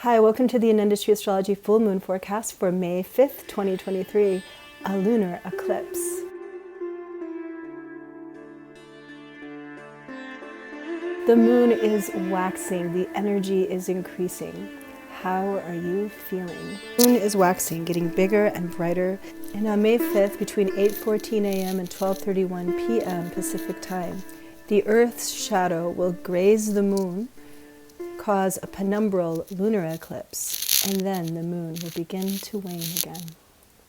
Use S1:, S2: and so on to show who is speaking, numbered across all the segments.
S1: Hi, welcome to the Industry Astrology Full Moon Forecast for May 5th, 2023, a lunar eclipse. The moon is waxing, the energy is increasing. How are you feeling? The moon is waxing, getting bigger and brighter. And on May 5th, between 8:14 a.m. and 12:31 p.m. Pacific time, the Earth's shadow will graze the moon, cause a penumbral lunar eclipse, and then the moon will begin to wane again.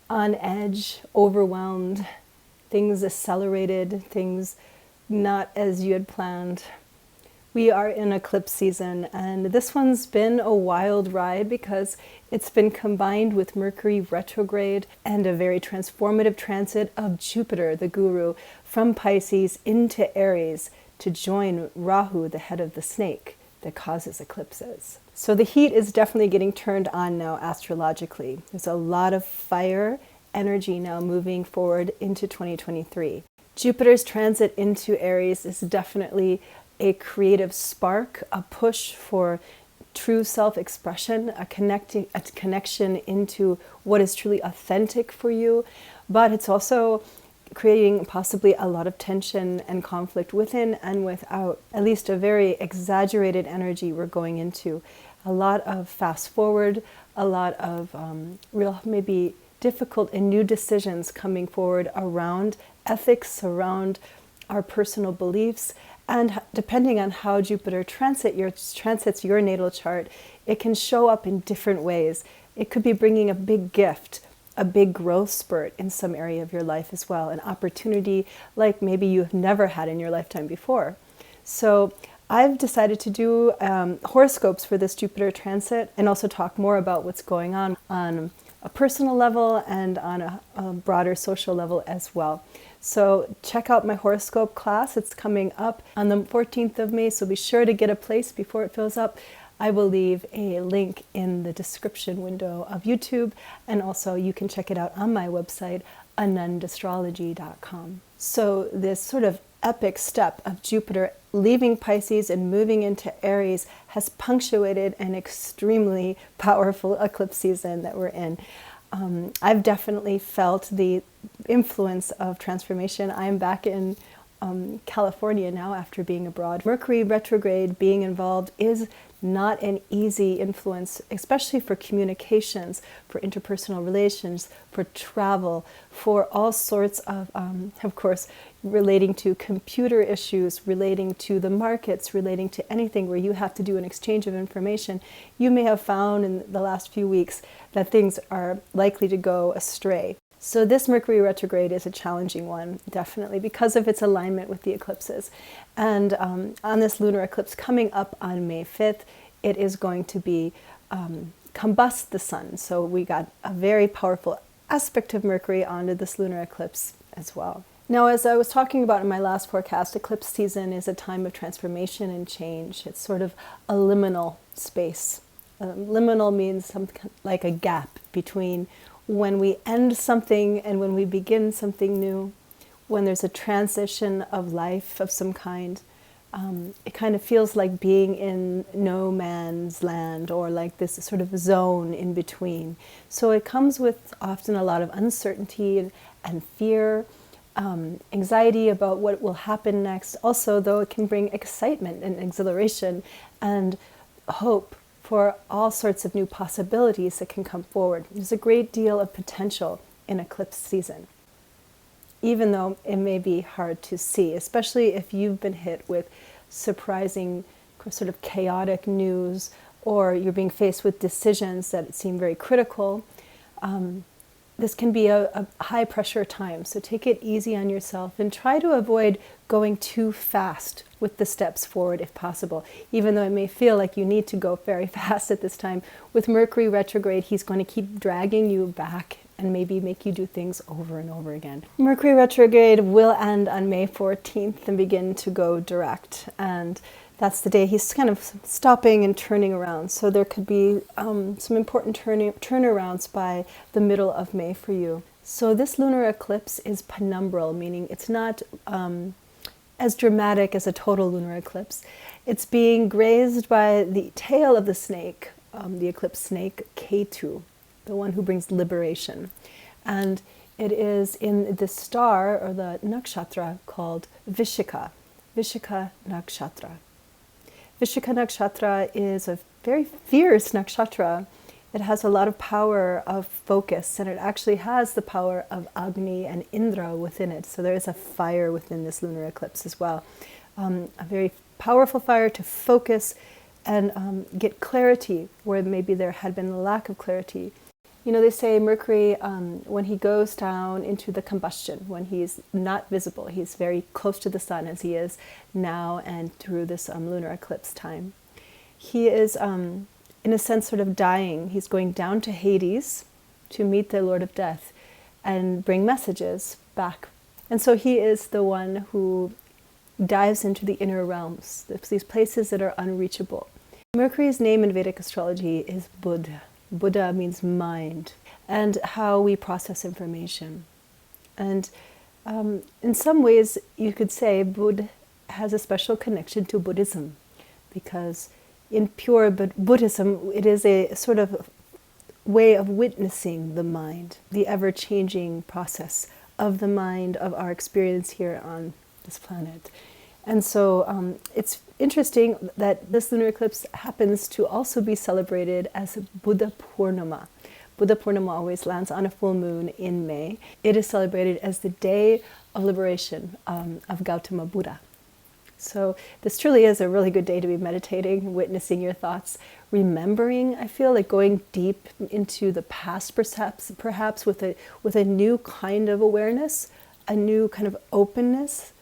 S1: On edge, overwhelmed, things accelerated, things not as you had planned. We are in eclipse season, and this one's been a wild ride because it's been combined with Mercury retrograde and a very transformative transit of Jupiter, the guru, from Pisces into Aries to join Rahu, the head of the snake that causes eclipses. So the heat is definitely getting turned on now astrologically. There's a lot of fire energy now moving forward into 2023. Jupiter's transit into Aries is definitely a creative spark, a push for true self-expression, a connection into what is truly authentic for you, but it's also creating possibly a lot of tension and conflict within and without. At least a very exaggerated energy we're going into. A lot of fast forward, a lot of real maybe difficult and new decisions coming forward around ethics, around our personal beliefs. And depending on how Jupiter transits your natal chart, it can show up in different ways. It could be bringing a big gift, a big growth spurt in some area of your life as well, an opportunity like maybe you've never had in your lifetime before. So I've decided to do horoscopes for this Jupiter transit and also talk more about what's going on a personal level and on a broader social level as well. So check out my horoscope class. It's coming up on the 14th of May, so be sure to get a place before it fills up. I will leave a link in the description window of YouTube, and also you can check it out on my website, anundastrology.com. So this sort of epic step of Jupiter leaving Pisces and moving into Aries has punctuated an extremely powerful eclipse season that we're in. I've definitely felt the influence of transformation. I am back in California now after being abroad. Mercury retrograde being involved is not an easy influence, especially for communications, for interpersonal relations, for travel, for all sorts of course, relating to computer issues, relating to the markets, relating to anything where you have to do an exchange of information. You may have found in the last few weeks that things are likely to go astray. So this Mercury retrograde is a challenging one, definitely, because of its alignment with the eclipses. And on this lunar eclipse coming up on May 5th, it is going to be combust the sun. So we got a very powerful aspect of Mercury onto this lunar eclipse as well. Now, as I was talking about in my last forecast, eclipse season is a time of transformation and change. It's sort of a liminal space. Liminal means something like a gap between when we end something and when we begin something new, when there's a transition of life of some kind. It kind of feels like being in no man's land, or like this sort of zone in between. So it comes with often a lot of uncertainty and fear, anxiety about what will happen next. Also, though, it can bring excitement and exhilaration and hope for all sorts of new possibilities that can come forward. There's a great deal of potential in eclipse season, even though it may be hard to see, especially if you've been hit with surprising, sort of chaotic news, or you're being faced with decisions that seem very critical. This can be a high pressure time, so take it easy on yourself and try to avoid going too fast with the steps forward if possible, even though it may feel like you need to go very fast at this time. With Mercury retrograde, he's going to keep dragging you back and maybe make you do things over and over again. Mercury retrograde will end on May 14th and begin to go direct, and that's the day he's kind of stopping and turning around. So there could be some important turnarounds by the middle of May for you. So this lunar eclipse is penumbral, meaning it's not as dramatic as a total lunar eclipse. It's being grazed by the tail of the snake the eclipse snake Ketu, the one who brings liberation. And it is in the star or the nakshatra called Vishaka nakshatra. Vishaka nakshatra is a very fierce nakshatra. It has a lot of power of focus, and it actually has the power of Agni and Indra within it. So there is a fire within this lunar eclipse as well. A very powerful fire to focus and get clarity where maybe there had been a lack of clarity. You know, they say Mercury, when he goes down into the combustion, when he's not visible, he's very close to the sun as he is now and through this lunar eclipse time. He is, in a sense, sort of dying. He's going down to Hades to meet the Lord of Death and bring messages back. And so he is the one who dives into the inner realms, these places that are unreachable. Mercury's name in Vedic astrology is Buddha. Buddha means mind, and how we process information. And in some ways, you could say Buddha has a special connection to Buddhism, because in pure Buddhism, it is a sort of way of witnessing the mind, the ever-changing process of the mind, of our experience here on this planet. And so it's interesting that this lunar eclipse happens to also be celebrated as Buddha Purnima. Buddha Purnima always lands on a full moon in May. It is celebrated as the day of liberation of Gautama Buddha. So this truly is a really good day to be meditating, witnessing your thoughts, remembering. I feel like going deep into the past, perhaps with a new kind of awareness, a new kind of openness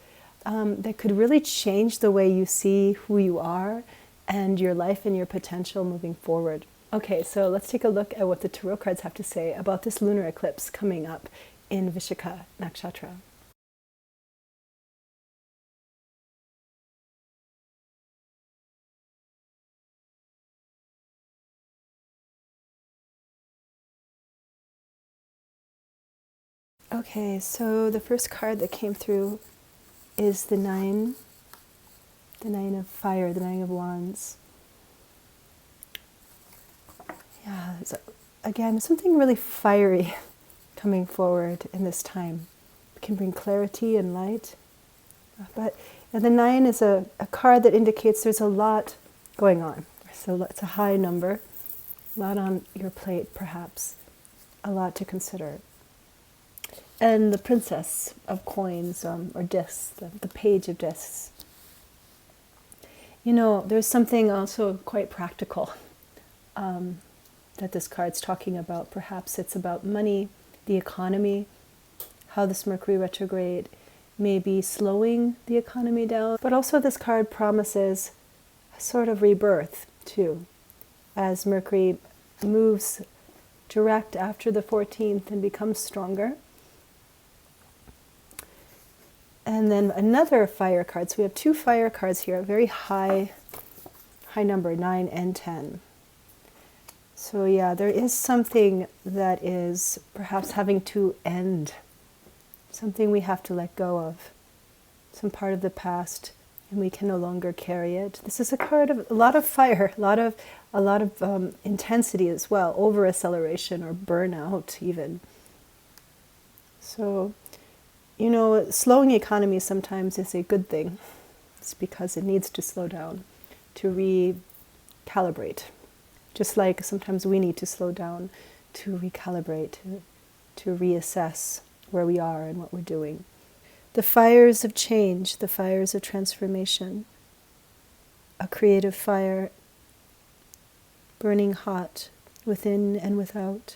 S1: that could really change the way you see who you are and your life and your potential moving forward. Okay, so let's take a look at what the tarot cards have to say about this lunar eclipse coming up in Vishaka nakshatra. Okay, so the first card that came through is the nine of fire, the 9 of wands. Yeah, again, something really fiery coming forward in this time. It can bring clarity and light. And the 9 is a card that indicates there's a lot going on. So it's a high number, a lot on your plate perhaps, a lot to consider. And the princess of coins, or discs, the page of discs. You know, there's something also quite practical that this card's talking about. Perhaps it's about money, the economy, how this Mercury retrograde may be slowing the economy down. But also this card promises a sort of rebirth, too, as Mercury moves direct after the 14th and becomes stronger. And then another fire card. So we have 2 fire cards here, a very high number, 9 and 10. So yeah, there is something that is perhaps having to end, something we have to let go of, some part of the past, and we can no longer carry it. This is a card of a lot of fire, a lot of intensity as well, over acceleration or burnout even. So, you know, slowing economy sometimes is a good thing. It's because it needs to slow down, to recalibrate. Just like sometimes we need to slow down to recalibrate, to reassess where we are and what we're doing. The fires of change, the fires of transformation, a creative fire burning hot within and without,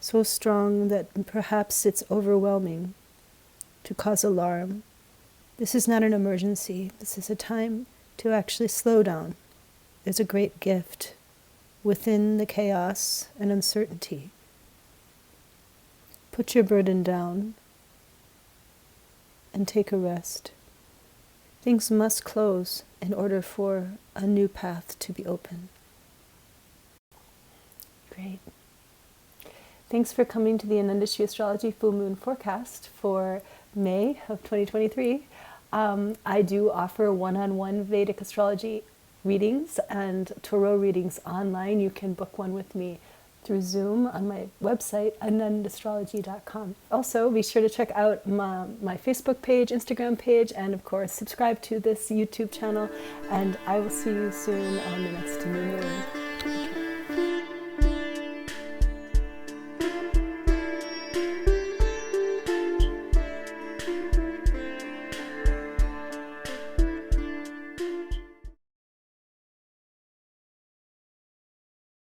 S1: so strong that perhaps it's overwhelming to cause alarm. This is not an emergency. This is a time to actually slow down. There's a great gift within the chaos and uncertainty. Put your burden down and take a rest. Things must close in order for a new path to be open. Great. Thanks for coming to the Anandashri Astrology Full Moon Forecast for May of 2023. I do offer one-on-one Vedic astrology readings and tarot readings online. You can book one with me through Zoom on my website, unendastrology.com. Also, be sure to check out my Facebook page, Instagram page, and of course, subscribe to this YouTube channel. And I will see you soon on the next new moon.